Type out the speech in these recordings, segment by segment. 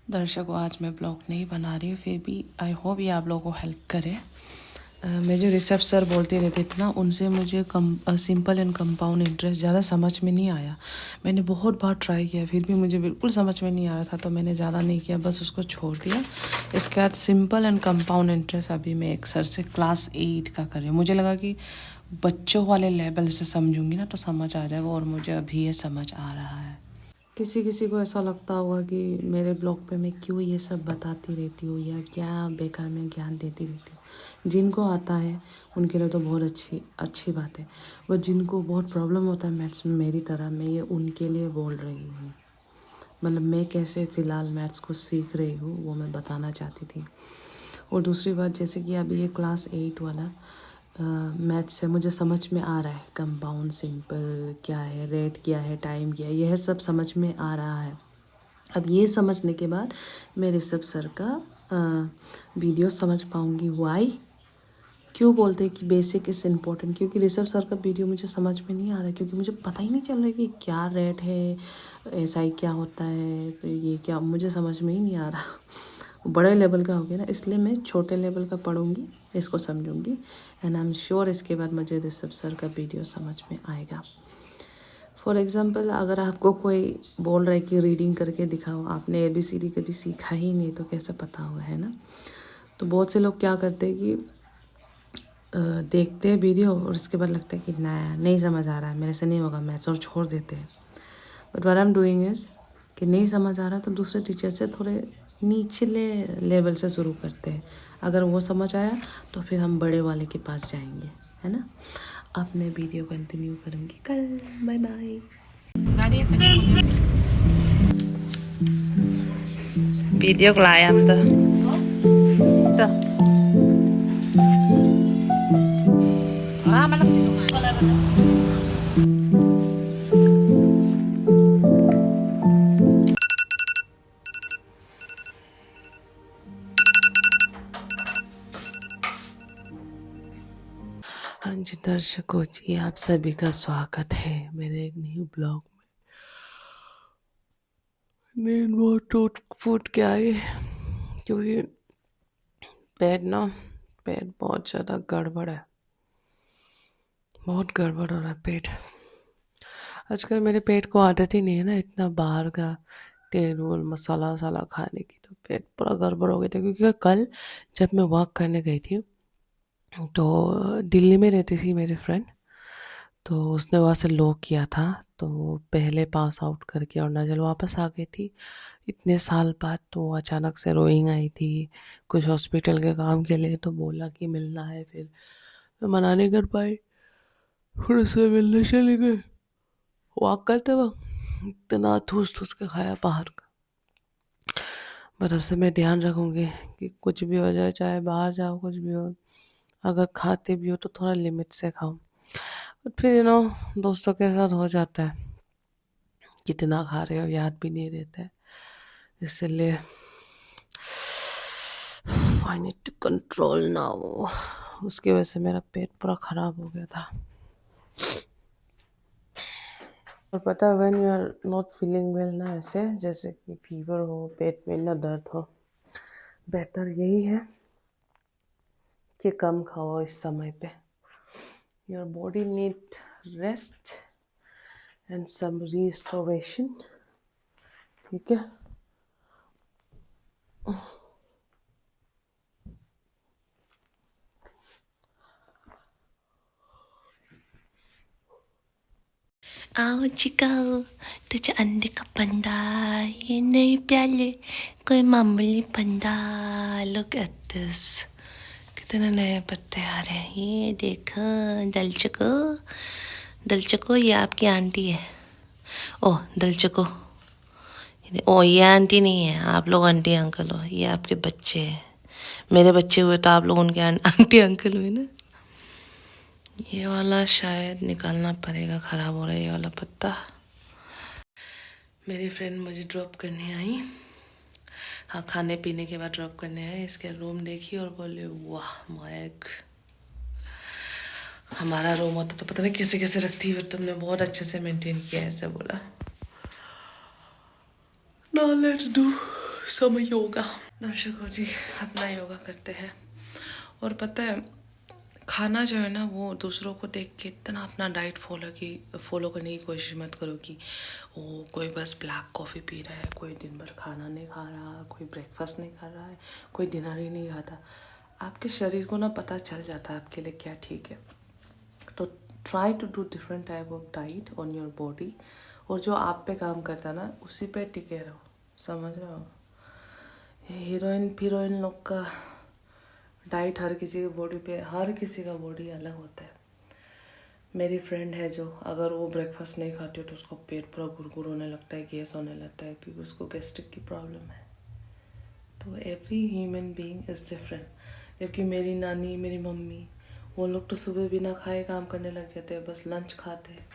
दर्शकों, आज मैं ब्लॉग नहीं बना रही हूँ, फिर भी आई होप ये आप लोगों को हेल्प करे। मैं जो रिसेप्ट सर बोलते रहते थे ना, उनसे मुझे सिंपल एंड कंपाउंड इंटरेस्ट ज़्यादा समझ में नहीं आया। मैंने बहुत बार ट्राई किया, फिर भी मुझे बिल्कुल समझ में नहीं आ रहा था, तो मैंने ज़्यादा नहीं किया, बस उसको छोड़ दिया। इसके बाद सिंपल एंड कंपाउंड इंटरेस्ट अभी मैं एक सर से क्लास 8 का कर रही हूँ। मुझे लगा कि बच्चों वाले लेवल से समझूंगी ना तो समझ आ जाएगा, और मुझे अभी ये समझ आ रहा है। किसी किसी को ऐसा लगता होगा कि मेरे ब्लॉग पे मैं क्यों ये सब बताती रहती हूँ या क्या बेकार में ज्ञान देती रहती हूँ। जिनको आता है उनके लिए तो बहुत अच्छी बात है, वो जिनको बहुत प्रॉब्लम होता है मैथ्स में मेरी तरह, मैं ये उनके लिए बोल रही हूँ। मतलब मैं कैसे फ़िलहाल मैथ्स को सीख रही हूँ वो मैं बताना चाहती थी। और दूसरी बात, जैसे कि अभी ये क्लास 8 वाला मैथ्स से मुझे समझ में आ रहा है, कंपाउंड सिंपल क्या है, रेट क्या है, टाइम क्या है, यह सब समझ में आ रहा है। अब ये समझने के बाद मैं ऋषभ सर का वीडियो समझ पाऊँगी। वाई क्यों बोलते हैं कि बेसिक इज़ इम्पोर्टेंट, क्योंकि ऋषभ सर का वीडियो मुझे समझ में नहीं आ रहा है, क्योंकि मुझे पता ही नहीं चल रहा है कि क्या रेट है, ऐसा ही क्या होता है, तो ये क्या, मुझे समझ में ही नहीं आ रहा। बड़े लेवल का हो गया ना, इसलिए मैं छोटे लेवल का पढ़ूंगी, इसको समझूंगी, एंड आई एम श्योर इसके बाद मुझे ऋषभ सर का वीडियो समझ में आएगा। फॉर एग्ज़ाम्पल, अगर आपको कोई बोल रहा है कि रीडिंग करके दिखाओ, आपने ABCD कभी सीखा ही नहीं तो कैसे पता होगा, है ना। तो बहुत से लोग क्या करते हैं कि देखते हैं वीडियो और उसके बाद लगता है कि नहीं समझ आ रहा है, मेरे से नहीं होगा मैथ्स, और छोड़ देते हैं। But what I am doing is कि नहीं समझ आ रहा तो दूसरे टीचर से थोड़े निचले लेवल से शुरू करते हैं। अगर वो समझ आया तो फिर हम बड़े वाले के पास जाएंगे, है ना। अब मैं वीडियो कंटिन्यू करूँगी कल। Bye bye. वीडियो को लाया हम तो हाँ जी दर्शकों जी, आप सभी का स्वागत है मेरे एक न्यू ब्लॉग में। नींद बहुत टूट फूट के आई, क्योंकि पेट बहुत ज़्यादा गड़बड़ है, बहुत गड़बड़ हो रहा है पेट। आजकल मेरे पेट को आदत ही नहीं है ना इतना बाहर का तेल वूल मसाला वसाला खाने की, तो पेट पूरा गड़बड़ हो गया था। क्योंकि कल जब मैं वॉक करने गई थी, तो दिल्ली में रहती थी मेरी फ्रेंड, तो उसने वहाँ से लॉ किया था, तो पहले पास आउट करके अरुणाचल वापस आ गई थी इतने साल बाद। तो अचानक से रोइंग आई थी कुछ हॉस्पिटल के काम के लिए, तो बोला कि मिलना है, फिर मैं मना नहीं कर पाई, फिर उससे मिलने चले गए। वॉक करते वक्त इतना ठूस ठूस के खाया बाहर का। पर अब से मैं ध्यान रखूँगी कि कुछ भी हो जाए, चाहे बाहर जाओ कुछ भी हो, अगर खाते भी हो तो थोड़ा लिमिट से खाओ। बट फिर दोस्तों के साथ हो जाता है, कितना खा रहे हो याद भी नहीं रहता है, इसलिए I need to control now. उसकी वजह से मेरा पेट पूरा खराब हो गया था। और पता है, when you are not feeling well ना, ऐसे जैसे कि फीवर हो, पेट में ना दर्द हो, बेहतर यही है कि कम खाओ इस समय पे। Your body need rest and some restoration, ठीक है। आओ चिकाओ, तुझे अंडे का पंडा, ये नहीं प्याले कोई मामूली पंडा। लुक एट दिस, कितने नए पत्ते आ रहे हैं, ये देखो। दलचको, दलचको ये आपकी आंटी है। ओह दलचको, ओ ये आंटी नहीं है, आप लोग आंटी अंकल हो, ये आपके बच्चे हैं। मेरे बच्चे हुए तो आप लोग उनके आंटी अंकल हुए ना। ये वाला शायद निकालना पड़ेगा, ख़राब हो रहा है ये वाला पत्ता। मेरी फ्रेंड मुझे ड्रॉप करने आई, हाँ खाने पीने के बाद ड्रॉप करने आई। इसके रूम देखी और बोले वाह मायक, हमारा रूम होता तो पता नहीं कैसे कैसे रखती है, तुमने बहुत अच्छे से मेंटेन किया है, ऐसा बोला। नाउ लेट्स डू समय योगा। दर्शकों जी, अपना योगा करते हैं। और पता है, खाना जो है ना, वो दूसरों को देख के इतना अपना डाइट फॉलो करने की कोशिश मत करो कि वो कोई बस ब्लैक कॉफ़ी पी रहा है, कोई दिन भर खाना नहीं खा रहा, कोई ब्रेकफास्ट नहीं कर रहा है, कोई डिनर ही नहीं खाता। आपके शरीर को ना पता चल जाता है आपके लिए क्या ठीक है। तो try to do different type of diet on your body, और जो आप पे काम करता है ना, उसी पे टिके रहो। समझ रहे हो? हीरोइन लोग का डाइट हर किसी की बॉडी पे, हर किसी का बॉडी अलग होता है। मेरी फ्रेंड है जो, अगर वो ब्रेकफास्ट नहीं खाती हो तो उसको पेट पूरा गुरगुर होने लगता है, गैस होने लगता है, क्योंकि उसको गैस्ट्रिक की प्रॉब्लम है। तो every human being is different. जबकि मेरी नानी, मेरी मम्मी, वो लोग तो सुबह बिना खाए काम करने लग जाते हैं, बस लंच खाते हैं।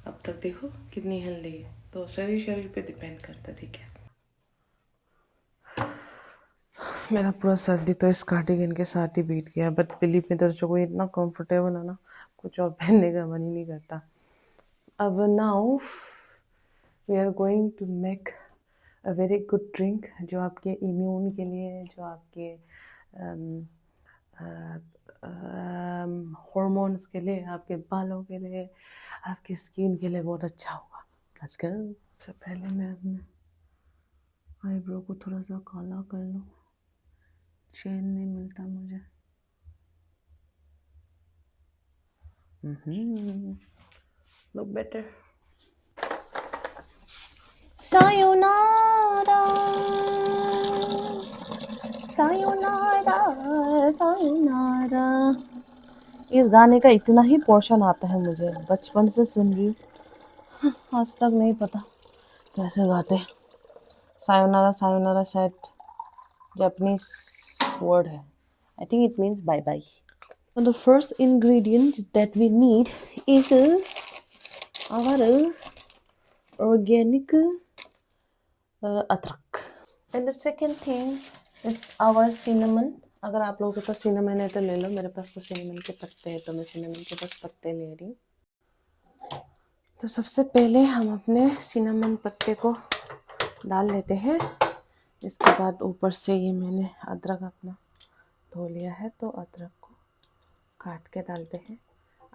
अब तक देखो कितनी हेल्दी है। तो शरीर पे डिपेंड करता है, ठीक है। मेरा पूरा सर्दी तो इस कार्डिगन के साथ ही बीत गया, बट बिलीव में दर्शकों इतना कंफर्टेबल है ना, कुछ और पहनने का मन ही नहीं करता। अब now we are going to make a very good drink, जो आपके इम्यून के लिए, जो आपके हॉर्मोन्स के लिए, आपके बालों के लिए, आपकी स्किन के लिए बहुत अच्छा होगा। आजकल तो पहले मैं अपने आईब्रो को थोड़ा सा काला कर लूँ, चैन नहीं मिलता मुझे। Look better. Sayonara, sayonara, sayonara। इस गाने का इतना ही पोर्शन आता है मुझे, बचपन से सुन रही हूँ, आज तक नहीं पता कैसे गाते। सायोनारा, सायोनारा शायद जापानीज वर्ड है। I think it means bye bye. So the first ingredient that we need is our organic अदरक, and the second thing is our cinnamon। अगर आप लोगों के पास cinnamon है तो ले लो, मेरे पास तो cinnamon के पत्ते हैं, तो मैं cinnamon के पास पत्ते ले रही हूँ। तो सबसे पहले हम अपने cinnamon पत्ते को डाल लेते हैं। इसके बाद ऊपर से ये मैंने अदरक अपना धो लिया है, तो अदरक को काट के डालते हैं।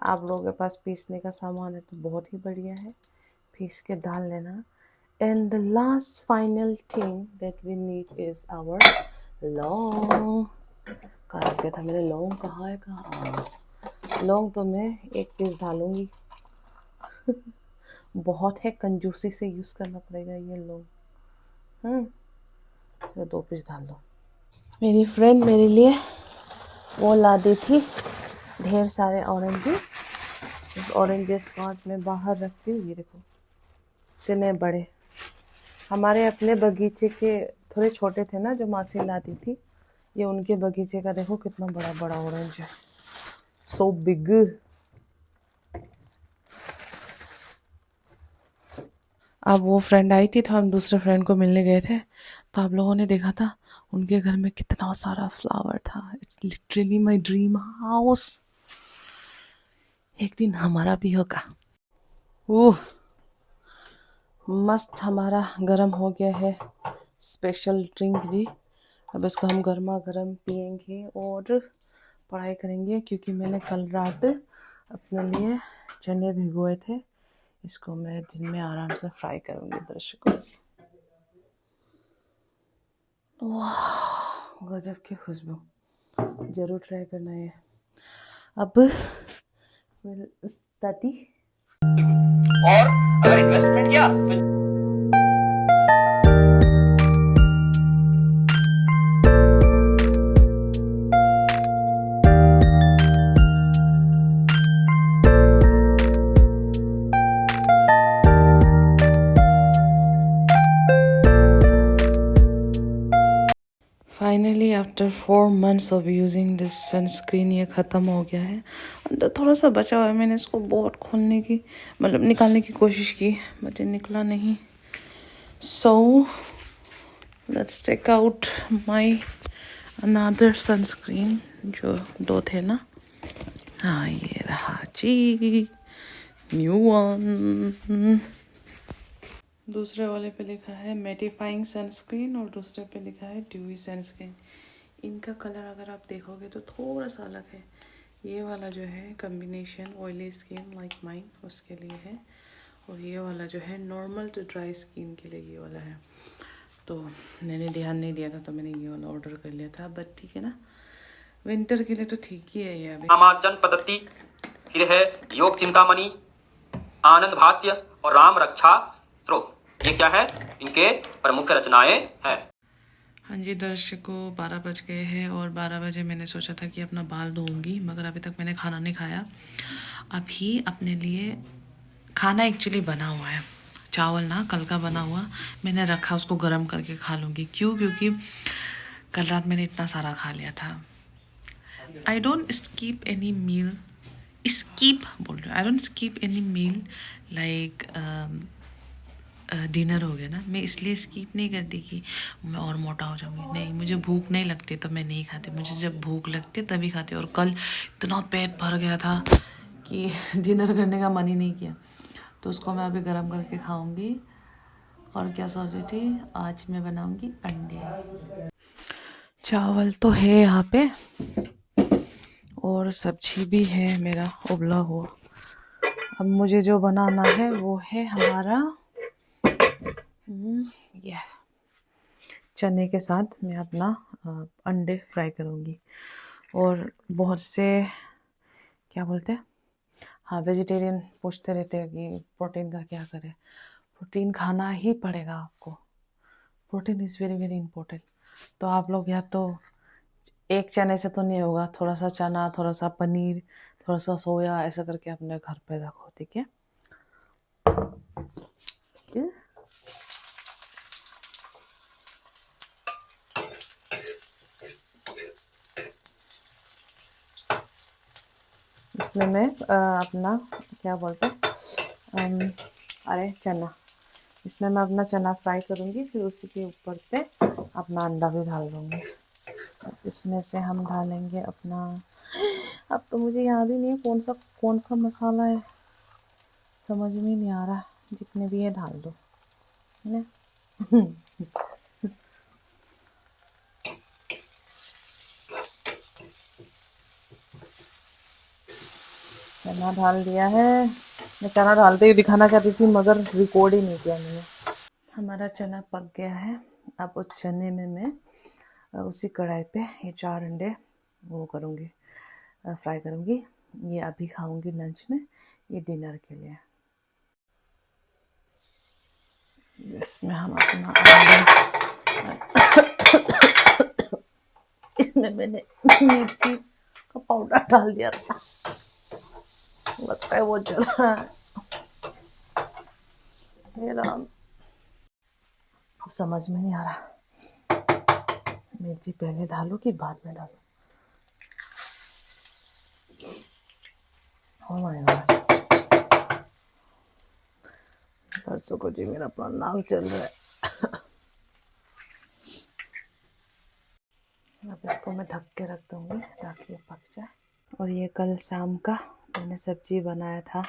आप लोगों के पास पीसने का सामान है तो बहुत ही बढ़िया है, पीस के डाल लेना। And the last final thing that we need is our लौंग। कहाँ गया था मेरे लौंग, कहाँ है, कहाँ? लौंग तो मैं एक पीस डालूंगी। बहुत है, कंजूसी से यूज़ करना पड़ेगा ये लौंग। तो 2 पीस डाल दो। मेरी फ्रेंड मेरे लिए वो ला दी थी ढेर सारे ऑरेंजेस। उस ऑरेंजेस को आज मैं बाहर रखती हूँ। ये देखो इतने बड़े, हमारे अपने बगीचे के थोड़े छोटे थे ना जो मासी लाती थी, ये उनके बगीचे का देखो कितना बड़ा बड़ा ऑरेंज है, सो बिग। अब वो फ्रेंड आई थी तो हम दूसरे फ्रेंड को मिलने गए थे, तो आप लोगों ने देखा था उनके घर में कितना सारा फ्लावर था। It's literally my dream house. एक दिन हमारा भी होगा। ओह मस्त, हमारा गरम हो गया है स्पेशल ड्रिंक जी। अब इसको हम गर्मा गर्म पियेंगे और पढ़ाई करेंगे, क्योंकि मैंने कल रात अपने लिए चने भिगोए थे। इसको मैं दिन में आराम से फ्राई करूँगी दर्शकों। वाह गजब की खुशबू, ज़रूर ट्राई करना है। अब स्टडी, और अगर इन्वेस्टमेंट किया तो finally after 4 months of using this sunscreen ये ख़त्म हो गया है। अंदर थोड़ा सा बचा हुआ है, मैंने इसको बहुत खोलने की मतलब निकालने की कोशिश की, बट निकला नहीं। So let's take out my another sunscreen, जो 2 थे ना। हाँ ये रहा जी, न्यू वन। दूसरे वाले पे लिखा है मैटिफाइंग सनस्क्रीन और दूसरे पे लिखा है ड्यूई सनस्क्रीन। इनका कलर अगर आप देखोगे तो थोड़ा सा अलग है। ये वाला जो है combination oily skin like mine उसके लिए है, और ये वाला जो है नॉर्मल टू ड्राई स्किन के लिए ये वाला है। तो मैंने ध्यान नहीं दिया था तो मैंने ये वाला ऑर्डर कर लिया था, बट ठीक है ना, विंटर के लिए तो ठीक ही है ये। अभी रामार्जन पद्धति, फिर है योग चिंतामणि, आनंद भाष्य और राम रक्षा स्रोत। ये क्या है? इनके प्रमुख रचनाएं हैं। हाँ जी दर्शकों, 12 बज गए हैं और 12 बजे मैंने सोचा था कि अपना बाल धोऊंगी, मगर अभी तक मैंने खाना नहीं खाया। अभी अपने लिए खाना एक्चुअली बना हुआ है, चावल ना कल का बना हुआ मैंने रखा, उसको गर्म करके खा लूँगी। क्यों? क्योंकि कल रात मैंने इतना सारा खा लिया था। I don't skip any meal, skip बोल रही हूँ, I don't skip any meal like dinner हो गया ना, मैं इसलिए स्किप नहीं करती कि मैं और मोटा हो जाऊंगी। नहीं, मुझे भूख नहीं लगती तो मैं नहीं खाती, मुझे जब भूख लगती तभी खाती। और कल इतना पेट भर गया था कि डिनर करने का मन ही नहीं किया, तो उसको मैं अभी गर्म करके खाऊंगी। और क्या सोच रही थी, आज मैं बनाऊंगी अंडे। चावल तो है यहाँ पे और सब्जी भी है मेरा उबला हुआ। अब मुझे जो बनाना है वो है हमारा ये चने के साथ मैं अपना अंडे फ्राई करूँगी। और बहुत से क्या बोलते हैं, हाँ वेजिटेरियन पूछते रहते हैं कि प्रोटीन का क्या करें। प्रोटीन खाना ही पड़ेगा आपको, protein is very very important. तो आप लोग या तो एक चने से तो नहीं होगा, थोड़ा सा चना, थोड़ा सा पनीर, थोड़ा सा सोया, ऐसा करके अपने घर पे रखो, ठीक है। इसमें मैं अपना क्या बोलते हैं, अरे चना, इसमें मैं अपना चना फ्राई करूँगी, फिर उसी के ऊपर पे अपना अंडा भी डाल दूँगी। इसमें से हम डालेंगे अपना, अब तो मुझे याद ही नहीं कौन सा मसाला है, समझ में नहीं आ रहा, जितने भी है डाल दो, है ना। चना डाल दिया है, मैं चना डालते ही दिखाना चाहती थी मगर रिकॉर्ड ही नहीं किया मैंने। हमारा चना पक गया है। अब उस चने में मैं उसी कढ़ाई पे ये 4 अंडे वो करूँगी, फ्राई करूँगी। ये अभी खाऊंगी लंच में, ये डिनर के लिए। इसमें हम अपना इसमें मैंने मिर्ची का पाउडर डाल दिया था, लगता है वो जल रहा है। ये राम, अब समझ में नहीं आ रहा मिर्ची पहले डालूं कि बाद में डालूं। ओह माय गॉड, परसों को जी मेरा अपना नाम चल रहा है। अब इसको मैं ढक के रख दूंगी ताकि ये पक जाए। और ये कल शाम का मैंने सब्जी बनाया था,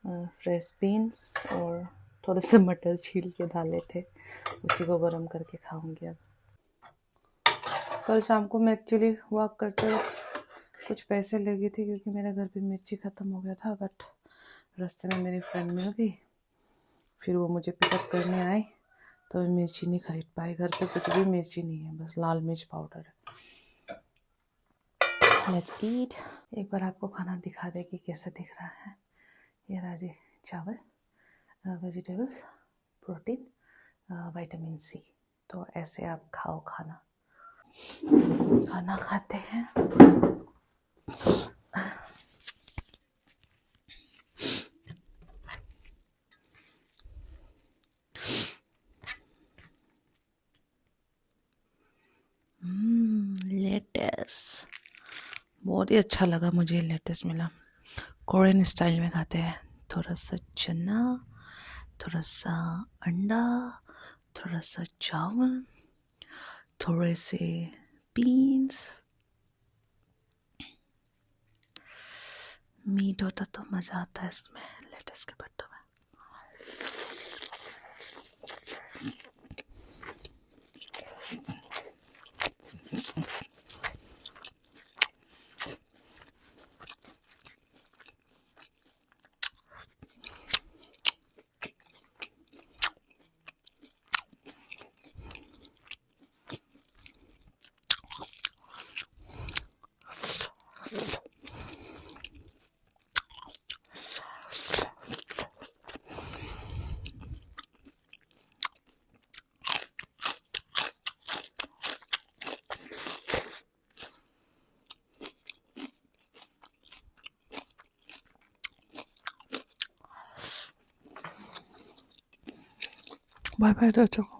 फ्रेश बीन्स और थोड़े से मटर छील के डाले थे, उसी को गरम करके खाऊंगी। अब कल शाम को मैं एक्चुअली वॉक करते वक्त कुछ पैसे ले गई थी क्योंकि मेरे घर पे मिर्ची ख़त्म हो गया था, बट रास्ते में मेरी फ्रेंड मिल गई, फिर वो मुझे पिकअप करने आई तो मैं मिर्ची नहीं खरीद पाई। घर पे कुछ भी मिर्ची नहीं है, बस लाल मिर्च पाउडर है। Let's eat. एक बार आपको खाना दिखा दे कि कैसा दिख रहा है। ये राजी चावल, वेजिटेबल्स, प्रोटीन, विटामिन सी। तो ऐसे आप खाओ खाना। खाना खाते हैं। लेटेस बहुत ही अच्छा लगा मुझे, लेटेस मिला। कोरियन स्टाइल में खाते हैं, थोड़ा सा चना, थोड़ा सा अंडा, थोड़ा सा चावल, थोड़े से बीन्स। मीट होता तो मज़ा आता है इसमें, लेटेस के पत्तों में। बाय बाय दोस्तों।